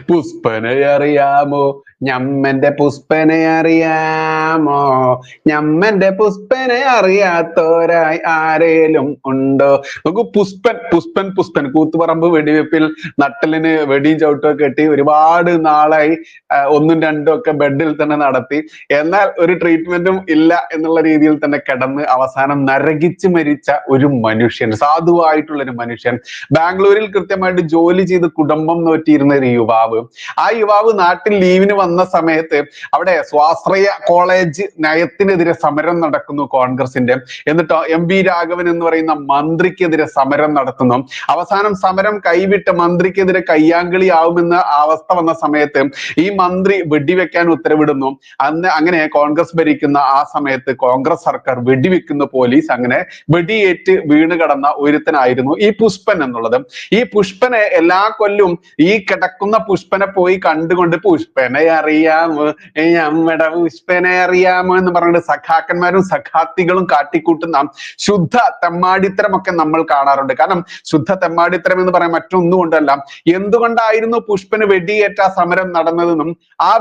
പുഷ്പനെ അറിയാമോ, ഞമ്മന്റെ പുഷ്പനെ അറിയാമോ, ഞമ്മന്റെ പുഷ്പനെ അറിയാത്തോരായി ആരേലും ഉണ്ടോ? നമുക്ക് പുഷ്പൻ പുഷ്പൻ പുഷ്പൻ കൂത്തുപറമ്പ് വെടിവെപ്പിൽ നട്ടലിന് വെടിയും ചവിട്ടും കെട്ടി ഒരുപാട് നാളായി ഒന്നും രണ്ടും ഒക്കെ ബെഡിൽ തന്നെ നടത്തി. എന്നാൽ ഒരു ട്രീറ്റ്മെന്റും ഇല്ല എന്നുള്ള രീതിയിൽ തന്നെ കിടന്ന് അവസാനം നരകിച്ച് മരിച്ച ഒരു മനുഷ്യൻ, സാധുവായിട്ടുള്ള ഒരു മനുഷ്യൻ, ബാംഗ്ലൂരിൽ കൃത്യമായിട്ട് ജോലി ചെയ്ത് കുടുംബം നോറ്റിയിരുന്ന ഒരു യുവാവ്. ആ യുവാവ് നാട്ടിൽ ലീവിന് വന്ന സമയത്ത് അവിടെ സ്വാശ്രയ കോളേജ് നയത്തിനെതിരെ സമരം നടക്കുന്നു കോൺഗ്രസിന്റെ. എന്നിട്ടോ MV രാഘവൻ എന്ന് പറയുന്ന മന്ത്രിക്കെതിരെ സമരം നടത്തുന്നു. അവസാനം സമരം കൈവിട്ട് മന്ത്രിക്കെതിരെ കയ്യാങ്കളി ആവുമെന്ന അവസ്ഥ വന്ന സമയത്ത് ഈ മന്ത്രി വെടിവെക്കാൻ ഉത്തരവിടുന്നു. അങ്ങനെ കോൺഗ്രസ് ഭരിക്കുന്ന ആ സമയത്ത് കോൺഗ്രസ് സർക്കാർ വെടിവെക്കുന്ന പോലീസ് അങ്ങനെ വെടിയേറ്റ് വീണ് കിടന്ന ഒരുത്തനായിരുന്നു ഈ പുഷ്പൻ എന്നുള്ളത്. ഈ പുഷ്പനെ എല്ലാ കൊല്ലവും ഈ കിടക്കുന്ന പുഷ്പനെ പോയി കണ്ടുകൊണ്ട് പുഷ്പനെ അറിയാമോ, നമ്മുടെ പുഷ്പനെ അറിയാമോ എന്ന് പറഞ്ഞിട്ട് സഖാക്കന്മാരും സഖാത്തികളും കാട്ടിക്കൂട്ടുന്ന ശുദ്ധ തെമ്മാടിത്തരമൊക്കെ നമ്മൾ കാണാറുണ്ട്. കാരണം ശുദ്ധ തെമ്മാടിത്തരം എന്ന് പറയാൻ മറ്റൊന്നും കൊണ്ടല്ല, എന്തുകൊണ്ടായിരുന്നു പുഷ്പന് വെടിയേറ്റ സമരം നടന്നതെന്നും ആ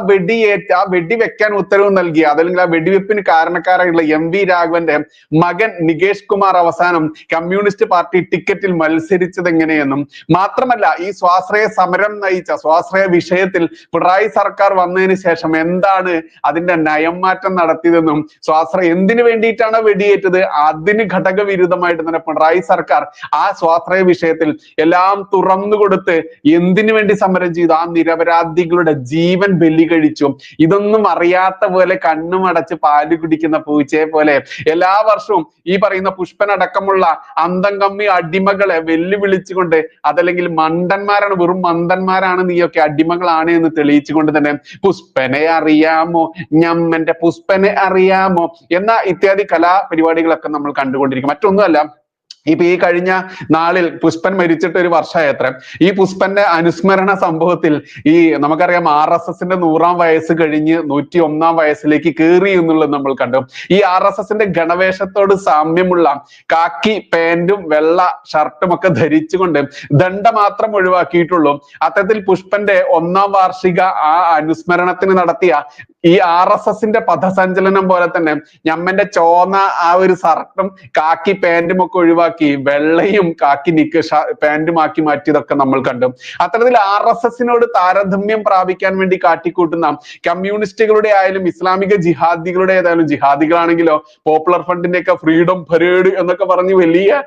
വെടിവെക്കാൻ ഉത്തരവ് നൽകിയ അതല്ലെങ്കിൽ ആ വെടിവെപ്പിന് കാരണക്കാരായിട്ടുള്ള MV രാഘവന്റെ മകൻ നികേഷ് കുമാർ അവസാനം കമ്മ്യൂണിസ്റ്റ് പാർട്ടി ടിക്കറ്റിൽ മത്സരിച്ചത് എങ്ങനെയെന്നും, മാത്രമല്ല ഈ സ്വാശ്രയ സമരം നയിച്ച സ്വാശ്രയ വിഷയത്തിൽ പിണറായി സർക്കാർ വന്നതിന് ശേഷം എന്താണ് അതിന്റെ നയം മാറ്റം നടത്തിയതെന്നും, സ്വാശ്രയ എന്തിനു വേണ്ടിയിട്ടാണ് വെടിയേറ്റത് അതിന് ഘടകവിരുദ്ധമായിട്ട് തന്നെ പിണറായി സർക്കാർ ആ സ്വാശ്രയ വിഷയത്തിൽ എല്ലാം തുറന്നു കൊടുത്ത് എന്തിനു വേണ്ടി സമരം ചെയ്തു, ആ നിരപരാധികളുടെ ജീവൻ ബലി കഴിച്ചു. ഇതൊന്നും അറിയാത്ത പോലെ കണ്ണും അടച്ച് പാല് കുടിക്കുന്ന പൂച്ചയെ പോലെ എല്ലാ വർഷവും ഈ പറയുന്ന പുഷ്പനടക്കമുള്ള അന്തം കമ്മി അടിമകളെ വെല്ലുവിളിച്ചുകൊണ്ട് അതല്ലെങ്കിൽ മണ്ടന്മാരാണ്, വെറും മണ്ടന്മാരാണ്, നീയൊക്കെ അടിമകളാണ് എന്ന് തെളിയിച്ചുകൊണ്ട് തന്നെ പുഷ്പനെ അറിയാമോ, ഞമ്മന്റെ പുഷ്പനെ അറിയാമോ എന്ന ഇത്യാദി കലാപരിപാടികളൊക്കെ നമ്മൾ കണ്ടുകൊണ്ടിരിക്കും. മറ്റൊന്നുമല്ല, ഇപ്പൊ ഈ കഴിഞ്ഞ നാളിൽ പുഷ്പൻ മരിച്ചിട്ട് ഒരു വർഷമായത്ര. ഈ പുഷ്പന്റെ അനുസ്മരണ സംഭവത്തിൽ ഈ നമുക്കറിയാം RSSന്റെ 100-ാം വയസ്സ് കഴിഞ്ഞ് 101-ാം വയസ്സിലേക്ക് കയറി എന്നുള്ളത് നമ്മൾ കണ്ടു. ഈ RSSന്റെ ഗണവേഷത്തോട് സാമ്യമുള്ള കാക്കി പാന്റും വെള്ള ഷർട്ടും ഒക്കെ ധരിച്ചുകൊണ്ട് ദണ്ഡ മാത്രം ഒഴിവാക്കിയിട്ടുള്ളൂ. അത്തരത്തിൽ പുഷ്പന്റെ 1-ാം വാർഷിക ആ അനുസ്മരണത്തിന് നടത്തിയ ഈ RSSന്റെ പഥസഞ്ചലനം പോലെ തന്നെ ഞമ്മന്റെ ചോന്ന ആ ഒരു ഷർട്ടും കാക്കി പാന്റും ഒക്കെ ഒഴിവാക്കി വെള്ളയും കാക്കി പാന്റും ആക്കി മാറ്റിയതൊക്കെ നമ്മൾ കണ്ടു. അത്തരത്തിൽ RSSനോട് താരതമ്യം പ്രാപിക്കാൻ വേണ്ടി കാട്ടിക്കൂട്ടുന്ന കമ്മ്യൂണിസ്റ്റുകളുടെ ആയാലും ഇസ്ലാമിക ജിഹാദികളുടെ ഏതായാലും, ജിഹാദികളാണെങ്കിലോ പോപ്പുലർ ഫ്രണ്ടിന്റെ ഒക്കെ ഫ്രീഡം പരേഡ് എന്നൊക്കെ പറഞ്ഞ് വലിയ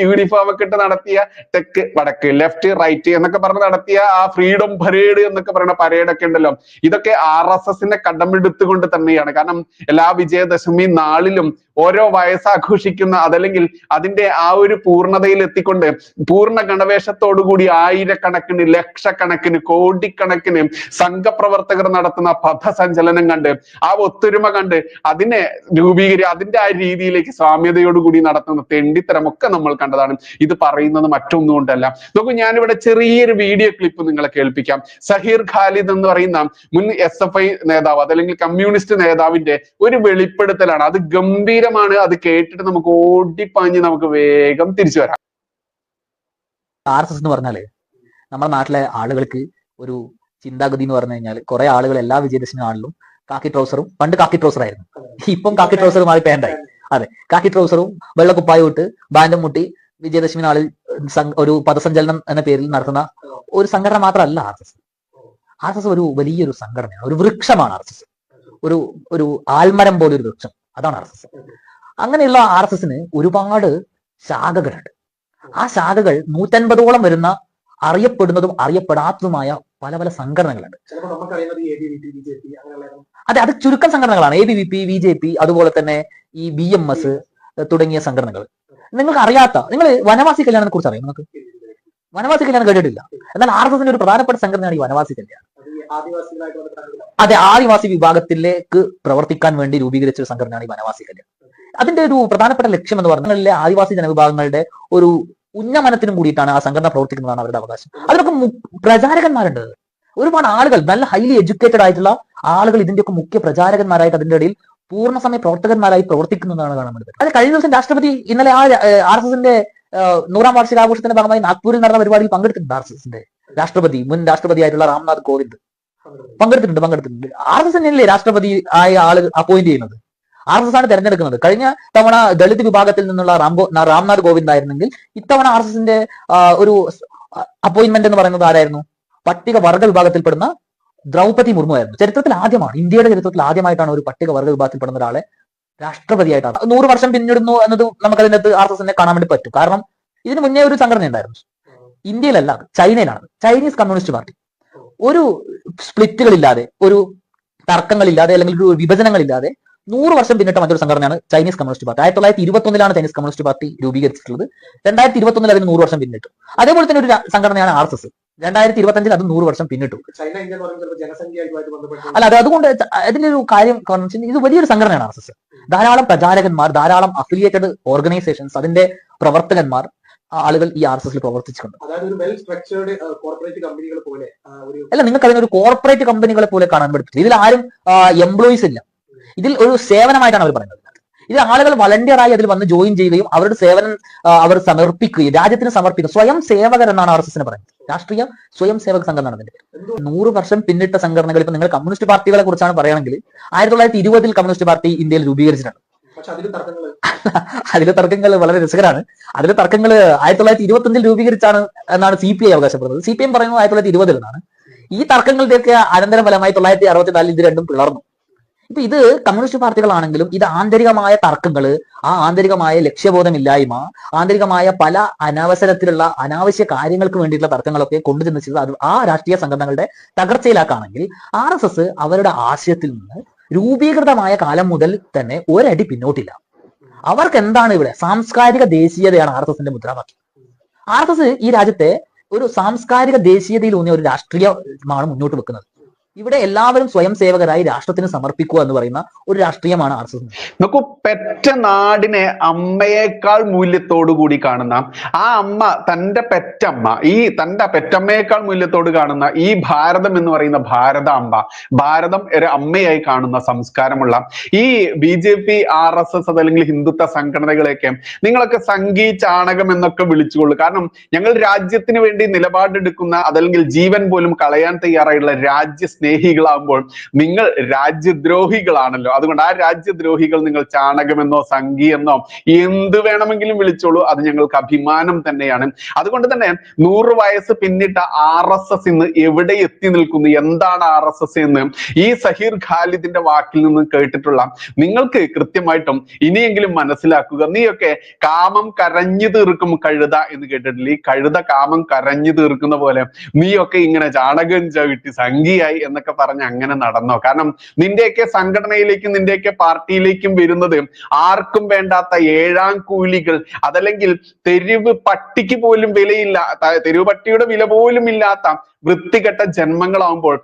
യൂണിഫോം ഒക്കെ ഇട്ട് നടത്തിയ തെക്ക് വടക്ക് ലെഫ്റ്റ് റൈറ്റ് എന്നൊക്കെ പറഞ്ഞ് നടത്തിയ ആ ഫ്രീഡം പരേഡ് എന്നൊക്കെ പറയുന്ന പരേഡൊക്കെ ഉണ്ടല്ലോ, ഇതൊക്കെ RSSന്റെ കടമെടുത്തുകൊണ്ട് തന്നെയാണ്. കാരണം എല്ലാ വിജയദശമി നാളിലും ഓരോ വയസ്സാഘോഷിക്കുന്ന അതല്ലെങ്കിൽ അതിന്റെ ആ ഒരു പൂർണ്ണതയിൽ എത്തിക്കൊണ്ട് പൂർണ്ണ ഗണവേഷത്തോടുകൂടി ആയിരക്കണക്കിന് ലക്ഷക്കണക്കിന് കോടിക്കണക്കിന് സംഘപ്രവർത്തകർ നടത്തുന്ന പഥസഞ്ചലനം കണ്ട് ആ ഒത്തൊരുമ കണ്ട് അതിനെ അതിന്റെ ആ രീതിയിലേക്ക് സാമ്യതയോടുകൂടി നടത്തുന്ന തെണ്ടിത്തരമൊക്കെ നമ്മൾ കണ്ടതാണ്. ഇത് പറയുന്നത് മറ്റൊന്നും കൊണ്ടല്ല. നോക്കൂ, ഞാനിവിടെ ചെറിയൊരു വീഡിയോ ക്ലിപ്പ് നിങ്ങളെ കേൾപ്പിക്കാം. സഹീർ ഖാലിദ് എന്ന് പറയുന്ന മുൻ SFI നേതാവ് അതല്ലെങ്കിൽ കമ്മ്യൂണിസ്റ്റ് നേതാവിന്റെ ഒരു വെളിപ്പെടുത്തലാണ്. അത് ഗംഭീരമാണ്. അത് കേട്ടിട്ട് നമുക്ക് ഓടിപ്പാഞ്ഞ് നമുക്ക് വേഗം തിരിച്ചു വരാം. RSS എന്ന് പറഞ്ഞാല് നമ്മുടെ നാട്ടിലെ ആളുകൾക്ക് ഒരു ചിന്താഗതി എന്ന് പറഞ്ഞു കഴിഞ്ഞാൽ കുറെ ആളുകൾ എല്ലാ വിജയദശമി നാളിലും കാക്കി ട്രൗസറും, പണ്ട് കാക്കി ട്രൗസർ ആയിരുന്നു, ഇപ്പം കാക്കി ട്രൗസർ മാറി പാന്റായി. അതെ, കാക്കി ട്രൗസറും വെള്ളക്കുപ്പായും ഇട്ട് ബാൻഡും മുട്ടി വിജയദശമി നാളിൽ ഒരു പഥസഞ്ചലനം എന്ന പേരിൽ നടത്തുന്ന ഒരു സംഘടന മാത്രമല്ല RSS. RSS ഒരു വലിയൊരു സംഘടനയാണ്, ഒരു വൃക്ഷമാണ് RSS. ഒരു ആൽമരം പോലെ ഒരു വൃക്ഷം, അതാണ് RSS. അങ്ങനെയുള്ള RSSന് ഒരുപാട് ശാഖകളുണ്ട്. ആ ശാഖകൾ 150ഓളം വരുന്ന അറിയപ്പെടുന്നതും അറിയപ്പെടാത്തതുമായ പല പല സംഘടനകളുണ്ട്. അതെ, അത് ചുരുക്കം സംഘടനകളാണ്. ABVP, VJP, അതുപോലെ തന്നെ ഈ BMS തുടങ്ങിയ സംഘടനകൾ. നിങ്ങൾക്ക് അറിയാത്ത, നിങ്ങൾ വനവാസി കല്യാണത്തെ കുറിച്ച് അറിയാം? നിങ്ങൾക്ക് വനവാസി കല്യാണം കേട്ടിട്ടില്ല. എന്നാൽ RSSന്റെ ഒരു പ്രധാനപ്പെട്ട സംഘടനയാണ് ഈ വനവാസി കല്യാണം. അതെ, ആദിവാസി വിഭാഗത്തിലേക്ക് പ്രവർത്തിക്കാൻ വേണ്ടി രൂപീകരിച്ച ഒരു സംഘടനയാണ് ഈ വനവാസി കല്യാണം. അതിന്റെ ഒരു പ്രധാനപ്പെട്ട ലക്ഷ്യം എന്ന് പറഞ്ഞാൽ ആദിവാസി ജനവിഭാഗങ്ങളുടെ ഒരു ഉന്നമനത്തിനും കൂടിയിട്ടാണ് ആ സംഘടന പ്രവർത്തിക്കുന്നതാണ് അവരുടെ അവകാശം. അതിനൊക്കെ പ്രചാരകന്മാരുണ്ട്, ഒരുപാട് ആളുകൾ, നല്ല ഹൈലി എഡ്യൂക്കേറ്റഡ് ആയിട്ടുള്ള ആളുകൾ ഇതിന്റെയൊക്കെ മുഖ്യ പ്രചാരകന്മാരായിട്ട് അതിന്റെ ഇടയിൽ പൂർണ്ണസമയ പ്രവർത്തകന്മാരായി പ്രവർത്തിക്കുന്നതാണ് കാണാൻ വേണ്ടത്. അത് കഴിഞ്ഞ ദിവസം രാഷ്ട്രപതി ഇന്നലെ ആ RSSന്റെ 100ാം വാർഷികാഘോഷത്തിന്റെ ഭാഗമായി നാഗ്പൂരിൽ നടന്ന പരിപാടിയിൽ പങ്കെടുത്തിട്ടുണ്ട് RSSന്റെ മുൻ രാഷ്ട്രപതിയായിട്ടുള്ള രാംനാഥ് കോവിന്ദ് പങ്കെടുത്തിട്ടുണ്ട്. RSS തന്നെയല്ലേ രാഷ്ട്രപതി ആയ ആള് അപ്പോയിന്റ് ചെയ്യുന്നത്, RSS ആണ് തെരഞ്ഞെടുക്കുന്നത്. കഴിഞ്ഞ തവണ ദളിത് വിഭാഗത്തിൽ നിന്നുള്ള രാംനാഥ് കോവിന്ദ് ആയിരുന്നെങ്കിൽ ഇത്തവണ RSSന്റെ ഒരു അപ്പോയിന്റ്മെന്റ് എന്ന് പറയുന്നത് ആരായിരുന്നു? പട്ടികവർഗ വിഭാഗത്തിൽപ്പെടുന്ന ദ്രൗപതി മുർമു ആയിരുന്നു. ചരിത്രത്തിൽ ആദ്യമാണ്, ഇന്ത്യയുടെ ചരിത്രത്തിൽ ആദ്യമായിട്ടാണ് ഒരു പട്ടികവർഗ വിഭാഗത്തിൽപ്പെടുന്ന ഒരാളെ രാഷ്ട്രപതിയായിട്ടാണ്. 100 വർഷം പിന്നിടുന്നു എന്നത് നമുക്കതിനകത്ത് RSSനെ കാണാൻ വേണ്ടി പറ്റും. കാരണം ഇതിന് മുന്നേ ഒരു സംഘടന ഉണ്ടായിരുന്നു, ഇന്ത്യയിലല്ല, ചൈനയിലാണ്, ചൈനീസ് കമ്മ്യൂണിസ്റ്റ് പാർട്ടി. ഒരു സ്പ്ലിറ്റുകളില്ലാതെ, ഒരു തർക്കങ്ങളില്ലാതെ, അല്ലെങ്കിൽ ഒരു വിഭജനങ്ങളില്ലാതെ 100 വർഷം പിന്നിട്ട മറ്റൊരു സംഘടനയാണ് Chinese communist party. 1921 Chinese communist party രൂപീകരിച്ചിട്ടുള്ളത്. 2021 അതിന് 100 വർഷം പിന്നിട്ടു. അതേപോലെ തന്നെ ഒരു സംഘടനയാണ് RSS. 2025 അത് 100 വർഷം പിന്നിട്ടു. അല്ല, അതുകൊണ്ട് അതിന്റെ ഒരു കാര്യം ഇത് വലിയൊരു സംഘടനയാണ് RSS. ധാരാളം പ്രചാരകന്മാർ, ധാരാളം അഫിലിയേറ്റഡ് ഓർഗനൈസേഷൻസ്, അതിന്റെ പ്രവർത്തകന്മാർ, ആളുകൾ ഈ RSSൽ പ്രവർത്തിച്ചിട്ടുണ്ട്. അല്ല, നിങ്ങൾക്ക് അതിനൊരു കോർപ്പറേറ്റ് കമ്പനികളെ പോലെ കാണാൻ പറ്റും. ഇതിൽ ആരും എംപ്ലോയീസ് ഇല്ല. ഇതിൽ ഒരു സേവനമായിട്ടാണ് അവർ പറയുന്നത്. ഇത് ആളുകൾ വളണ്ടിയറായി അതിൽ വന്ന് ജോയിൻ ചെയ്യുകയും അവരുടെ സേവനം അവർ സമർപ്പിക്കുകയും രാജ്യത്തിന് സമർപ്പിക്കും. സ്വയം സേവകർ എന്നാണ് RSSനെ പറയുന്നത്. രാഷ്ട്രീയ സ്വയം സേവക സംഘം എന്നാണ് അതിന്റെ പേര്. 100 വർഷം പിന്നിട്ട സംഘടനകൾ, ഇപ്പൊ നിങ്ങൾ കമ്മ്യൂണിസ്റ്റ് പാർട്ടികളെ കുറിച്ചാണ് പറയുകയാണെങ്കിൽ 1920 കമ്മ്യൂണിസ്റ്റ് പാർട്ടി ഇന്ത്യയിൽ രൂപീകരിച്ചിട്ടുണ്ട്. അതിലെ തർക്കങ്ങൾ വളരെ രസകരമാണ്. അതിലെ തർക്കങ്ങൾ 1925 രൂപീകരിച്ചാണ് എന്നാണ് CPI അവകാശപ്പെടുന്നത്. CPM പറയുന്നത് 1920 എന്നാണ്. ഈ തർക്കങ്ങളുടെയൊക്കെ അനന്തര ഫലമായി 1964 ഇത് രണ്ടും പിളർന്നു. ഇപ്പൊ ഇത് കമ്മ്യൂണിസ്റ്റ് പാർട്ടികളാണെങ്കിലും ഇത് ആന്തരികമായ തർക്കങ്ങള്, ആ ആന്തരികമായ ലക്ഷ്യബോധമില്ലായ്മ, ആന്തരികമായ പല അനവസരത്തിലുള്ള അനാവശ്യ കാര്യങ്ങൾക്ക് വേണ്ടിയിട്ടുള്ള തർക്കങ്ങളൊക്കെ കൊണ്ടുചെന്ന് ചെയ്ത് അത് ആ രാഷ്ട്രീയ സംഘടനകളുടെ തകർച്ചയിലാക്കുകയാണെങ്കിൽ RSS അവരുടെ ആശയത്തിൽ നിന്ന് രൂപീകൃതമായ കാലം മുതൽ തന്നെ ഒരടി പിന്നോട്ടില്ല. അവർക്ക് എന്താണ് ഇവിടെ? സാംസ്കാരിക ദേശീയതയാണ് RSSന്റെ മുദ്രാവാക്യം. RSS ഈ രാജ്യത്തെ ഒരു സാംസ്കാരിക ദേശീയതയിലൂന്നിയ ഒരു രാഷ്ട്രീയമാണ് മുന്നോട്ട് വെക്കുന്നത്. ഇവിടെ എല്ലാവരും സ്വയം സേവകരായി രാഷ്ട്രത്തിന് സമർപ്പിക്കുക എന്ന് പറയുന്ന ഒരു രാഷ്ട്രീയമാണ് RSS. നോക്കൂ, പെറ്റ നാടിനെ അമ്മയേക്കാൾ മൂല്യത്തോടു കൂടി കാണുന്ന ആ അമ്മ, തന്റെ പെറ്റമ്മ, ഈ തന്റെ പെറ്റമ്മയേക്കാൾ മൂല്യത്തോട് കാണുന്ന ഈ ഭാരതം എന്ന് പറയുന്ന ഭാരതാംബ, ഭാരതം ഒരു അമ്മയായി കാണുന്ന സംസ്കാരമുള്ള ഈ BJP, RSS അതല്ലെങ്കിൽ ഹിന്ദുത്വ സംഘടനകളെയൊക്കെ നിങ്ങളൊക്കെ സംഘീ ചാണകം എന്നൊക്കെ വിളിച്ചുകൊള്ളു. കാരണം ഞങ്ങൾ രാജ്യത്തിന് വേണ്ടി നിലപാടെടുക്കുന്ന, അതല്ലെങ്കിൽ ജീവൻ പോലും കളയാൻ തയ്യാറായുള്ള സ്നേഹികളാകുമ്പോൾ നിങ്ങൾ രാജ്യദ്രോഹികളാണല്ലോ. അതുകൊണ്ട് ആ രാജ്യദ്രോഹികൾ നിങ്ങൾ ചാണകമെന്നോ സംഘിയെന്നോ എന്ത് വേണമെങ്കിലും വിളിച്ചോളൂ, അത് ഞങ്ങൾക്ക് അഭിമാനം തന്നെയാണ്. അതുകൊണ്ട് തന്നെ 100 വയസ്സ് പിന്നിട്ട RSS ഇന്ന് എവിടെ എത്തി നിൽക്കുന്നു, എന്താണ് RSS എന്ന് ഈ സഹീർ ഖാലിദിന്റെ വാക്കിൽ നിന്ന് കേട്ടിട്ടുള്ള നിങ്ങൾക്ക് കൃത്യമായിട്ടും ഇനിയെങ്കിലും മനസ്സിലാക്കുക. നീയൊക്കെ കാമം കരഞ്ഞു തീർക്കും കഴുത എന്ന് കേട്ടിട്ടില്ല? ഈ കഴുത കാമം കരഞ്ഞു തീർക്കുന്ന പോലെ നീയൊക്കെ ഇങ്ങനെ ചാണകം ചവിട്ടി സംഘിയായി എന്നൊക്കെ പറഞ്ഞ് അങ്ങനെ നടന്നോ? കാരണം നിന്റെയൊക്കെ സംഘടനയിലേക്കും നിന്റെയൊക്കെ പാർട്ടിയിലേക്കും വരുന്നത് ആർക്കും വേണ്ടാത്ത ഏഴാം കൂലികൾ, അതല്ലെങ്കിൽ തെരുവ് പട്ടിക്ക് പോലും വിലയില്ല, തെരുവ് പട്ടിയുടെ വില പോലും ഇല്ലാത്ത വൃത്തികെട്ട ജന്മങ്ങളാവുമ്പോൾ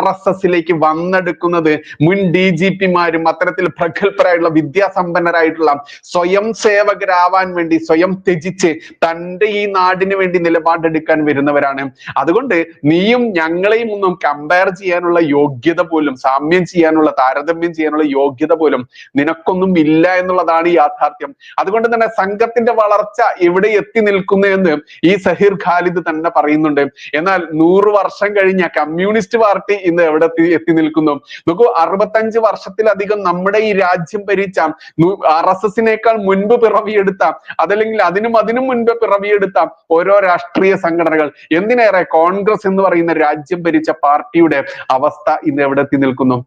RSSലേക്ക് വന്നെടുക്കുന്നത് മുൻ DGPമാരും അത്തരത്തിൽ പ്രഗത്ഭരായിട്ടുള്ള വിദ്യാസമ്പന്നരായിട്ടുള്ള സ്വയം സേവകരാവാൻ വേണ്ടി സ്വയം ത്യജിച്ച് തന്റെ ഈ നാടിന് വേണ്ടി നിലപാടെടുക്കാൻ വരുന്നവരാണ്. അതുകൊണ്ട് നീയും ഞങ്ങളെയും ഒന്നും കമ്പയർ ചെയ്യാനുള്ള യോഗ്യത പോലും, സാമ്യം ചെയ്യാനുള്ള, താരതമ്യം ചെയ്യാനുള്ള യോഗ്യത പോലും നിനക്കൊന്നും ഇല്ല എന്നുള്ളതാണ് യാഥാർത്ഥ്യം. അതുകൊണ്ട് തന്നെ സംഘത്തിന്റെ വളർച്ച എവിടെ എത്തി നിൽക്കുന്നു എന്ന് ഈ സഹീർ ഖാലിദ് തന്നെ പറയുന്നുണ്ട്. എന്നാൽ 100 വർഷം കഴിഞ്ഞ കമ്മ്യൂണിസ്റ്റ് പാർട്ടി ഇന്ന് എവിടെ എത്തി നിൽക്കുന്നു? നോക്കൂ, 65 വർഷത്തിലധികം നമ്മുടെ ഈ രാജ്യം ഭരിച്ച RSSനേക്കാൾ മുൻപ് പിറവിയെടുത്ത, അതല്ലെങ്കിൽ അതിനും മുൻപ് പിറവിയെടുത്ത ഓരോ രാഷ്ട്രീയ സംഘടനകൾ, എന്തിനേറെ കോൺഗ്രസ് എന്ന് പറയുന്ന രാജ്യം ഭരിച്ച പാർട്ടിയുടെ അവസ്ഥ ഇന്ന് എവിടെ എത്തി നിൽക്കുന്നു?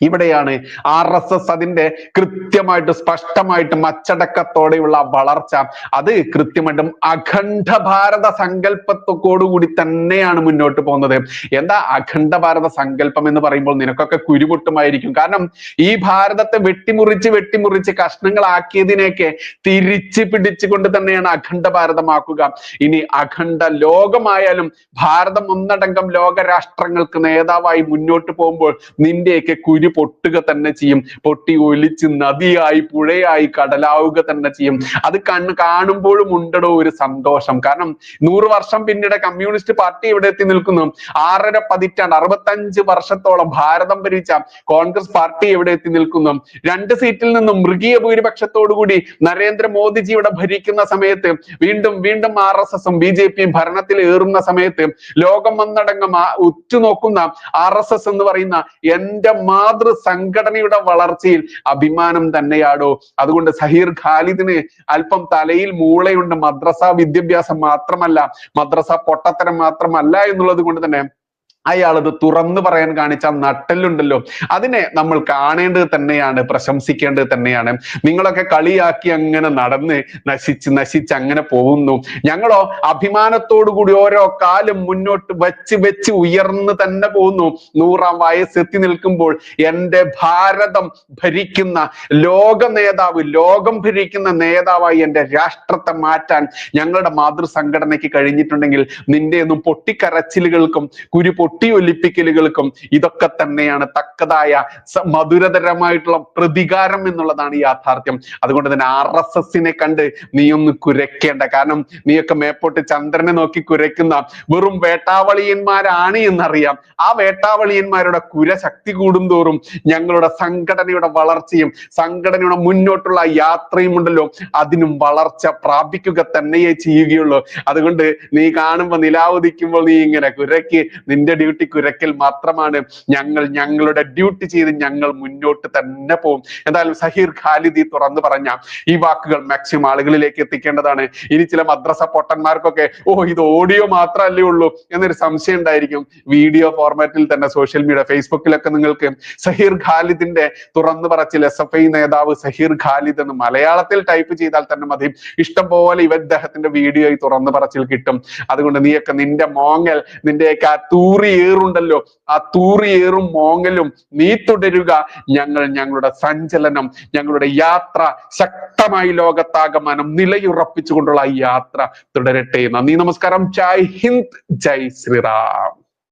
ഇവിടെയാണ് RSS അതിന്റെ കൃത്യമായിട്ട് സ്പഷ്ടമായിട്ടും അച്ചടക്കത്തോടെയുള്ള വളർച്ച, അത് കൃത്യമായിട്ടും അഖണ്ഡ ഭാരത സങ്കല്പത്തോടുകൂടി തന്നെയാണ് മുന്നോട്ട് പോകുന്നത്. എന്താ അഖണ്ഡ ഭാരത സങ്കല്പം എന്ന് പറയുമ്പോൾ നിനക്കൊക്കെ കുരുപൊട്ടുമായിരിക്കും. കാരണം ഈ ഭാരതത്തെ വെട്ടിമുറിച്ച് കഷ്ണങ്ങളാക്കിയതിനെയൊക്കെ തിരിച്ചു പിടിച്ചുകൊണ്ട് തന്നെയാണ് അഖണ്ഡ ഭാരതമാക്കുക. ഇനി അഖണ്ഡ ലോകമായാലും ഭാരതം ഒന്നടങ്കം ലോക രാഷ്ട്രങ്ങൾക്ക് നേതാവായി മുന്നോട്ട് പോകുമ്പോൾ നിന്റെയൊക്കെ കുരു പൊട്ടുക തന്നെ ചെയ്യും, പൊട്ടി ഒലിച്ച് നദിയായി പുഴയായി കടലാവുക തന്നെ ചെയ്യും. അത് കാണുമ്പോഴും ഉണ്ടടോ ഒരു സന്തോഷം. കാരണം 100 വർഷം പിന്നീട് കമ്മ്യൂണിസ്റ്റ് പാർട്ടി എവിടെ എത്തി നിൽക്കുന്നു? 6.5 പതിറ്റാണ്ട് 65 വർഷത്തോളം ഭാരതം ഭരിച്ച കോൺഗ്രസ് പാർട്ടി എവിടെ എത്തി നിൽക്കുന്നു? 2 സീറ്റിൽ നിന്നും മൃഗീയ ഭൂരിപക്ഷത്തോടുകൂടി നരേന്ദ്രമോദിജിയുടെ ഭരിക്കുന്ന സമയത്ത് വീണ്ടും വീണ്ടും RSSഉം BJPയും ഭരണത്തിൽ ഏറുന്ന സമയത്ത് ലോകം ഒന്നടങ്കം ഉറ്റുനോക്കുന്ന RSS എന്ന് പറയുന്ന എന്റെ മാതൃ സംഘടനയുടെ വളർച്ചയിൽ അഭിമാനം തന്നെയാടോ. അതുകൊണ്ട് സഹീർ ഖാലിദിന് അല്പം തലയിൽ മൂളയുണ്ട്. മദ്രസ വിദ്യാഭ്യാസം മാത്രമല്ല, മദ്രസ പൊട്ടത്തരം മാത്രമല്ല എന്നുള്ളത് കൊണ്ട് തന്നെ അയാളത് തുറന്നു പറയാൻ കാണിച്ച നട്ടെല്ലുണ്ടല്ലോ, അതിനെ നമ്മൾ കാണേണ്ടത് തന്നെയാണ്, പ്രശംസിക്കേണ്ടത് തന്നെയാണ്. നിങ്ങളൊക്കെ കളിയാക്കി അങ്ങനെ നടന്ന് നശിച്ച് അങ്ങനെ പോകുന്നു. ഞങ്ങളോ അഭിമാനത്തോടു കൂടി ഓരോ കാലം മുന്നോട്ട് വെച്ച് ഉയർന്ന് തന്നെ പോകുന്നു. 100-ാം വയസ്സെത്തി നിൽക്കുമ്പോൾ എന്റെ ഭാരതം ഭരിക്കുന്ന ലോകം ഭരിക്കുന്ന നേതാവായി എന്റെ രാഷ്ട്രത്തെ മാറ്റാൻ ഞങ്ങളുടെ മാതൃസംഘടനയ്ക്ക് കഴിഞ്ഞിട്ടുണ്ടെങ്കിൽ നിന്റെ ഒന്നും പൊട്ടിക്കരച്ചിലുകൾക്കും പൊട്ടിയൊലിപ്പിക്കലുകൾക്കും ഇതൊക്കെ തന്നെയാണ് തക്കതായ മധുരതരമായിട്ടുള്ള പ്രതികാരം എന്നുള്ളതാണ് യാഥാർത്ഥ്യം. അതുകൊണ്ട് തന്നെ RSSനെ കണ്ട് നീയൊന്ന് കുരയ്ക്കേണ്ട. കാരണം നീയൊക്കെ മേപ്പോട്ട് ചന്ദ്രനെ നോക്കി കുരയ്ക്കുന്ന വെറും വേട്ടാവളിയന്മാരാണ് എന്നറിയാം. ആ വേട്ടാവളിയന്മാരുടെ കുര ശക്തി കൂടുന്തോറും ഞങ്ങളുടെ സംഘടനയുടെ വളർച്ചയും സംഘടനയുടെ മുന്നോട്ടുള്ള യാത്രയും ഉണ്ടല്ലോ, അതിനും വളർച്ച പ്രാപിക്കുക തന്നെയേ ചെയ്യുകയുള്ളൂ. അതുകൊണ്ട് നീ കാണുമ്പോൾ നിലാവുദിക്കുമ്പോൾ നീ ഇങ്ങനെ കുരയ്ക്ക്. നിന്റെ ഡ്യൂട്ടി കുരയ്ക്കൽ മാത്രമാണ്. ഞങ്ങളുടെ ഡ്യൂട്ടി ചെയ്ത് ഞങ്ങൾ മുന്നോട്ട് തന്നെ പോകും. എന്തായാലും സഹീർ ഖാലിദി തുറന്നു പറഞ്ഞ ഈ വാക്കുകൾ മാക്സിമം ആളുകളിലേക്ക് എത്തിക്കേണ്ടതാണ്. ഇനി ചില മദ്രസ പൊട്ടന്മാർക്കൊക്കെ ഇത് ഓഡിയോ മാത്രമല്ലേ ഉള്ളൂ എന്നൊരു സംശയം ഉണ്ടായിരിക്കും. വീഡിയോ ഫോർമാറ്റിൽ തന്നെ സോഷ്യൽ മീഡിയ ഫേസ്ബുക്കിലൊക്കെ നിങ്ങൾക്ക് സഹീർ ഖാലിദിന്റെ തുറന്നു പറച്ചിൽ, SFI നേതാവ് സഹീർ ഖാലിദ് എന്ന് മലയാളത്തിൽ ടൈപ്പ് ചെയ്താൽ തന്നെ മതി. ഇഷ്ടം പോലെ ഇദ്ദേഹത്തിന്റെ വീഡിയോ ഈ തുറന്നു പറച്ചിൽ കിട്ടും. അതുകൊണ്ട് നീയൊക്കെ നിന്റെ മോങ്ങൽ, നിന്റെയൊക്കെ തൂറിയേറുണ്ടല്ലോ, ആ തൂറിയേറും മോങ്ങലും നീ തുടരുക. ഞങ്ങളുടെ സഞ്ചലനം, ഞങ്ങളുടെ യാത്ര ശക്തമായി ലോകത്താകമാനം നിലയുറപ്പിച്ചുകൊണ്ടുള്ള യാത്ര തുടരട്ടെ. നന്ദി, നമസ്കാരം. ജയ് ഹിന്ദ്, ജയ് ശ്രീറാം.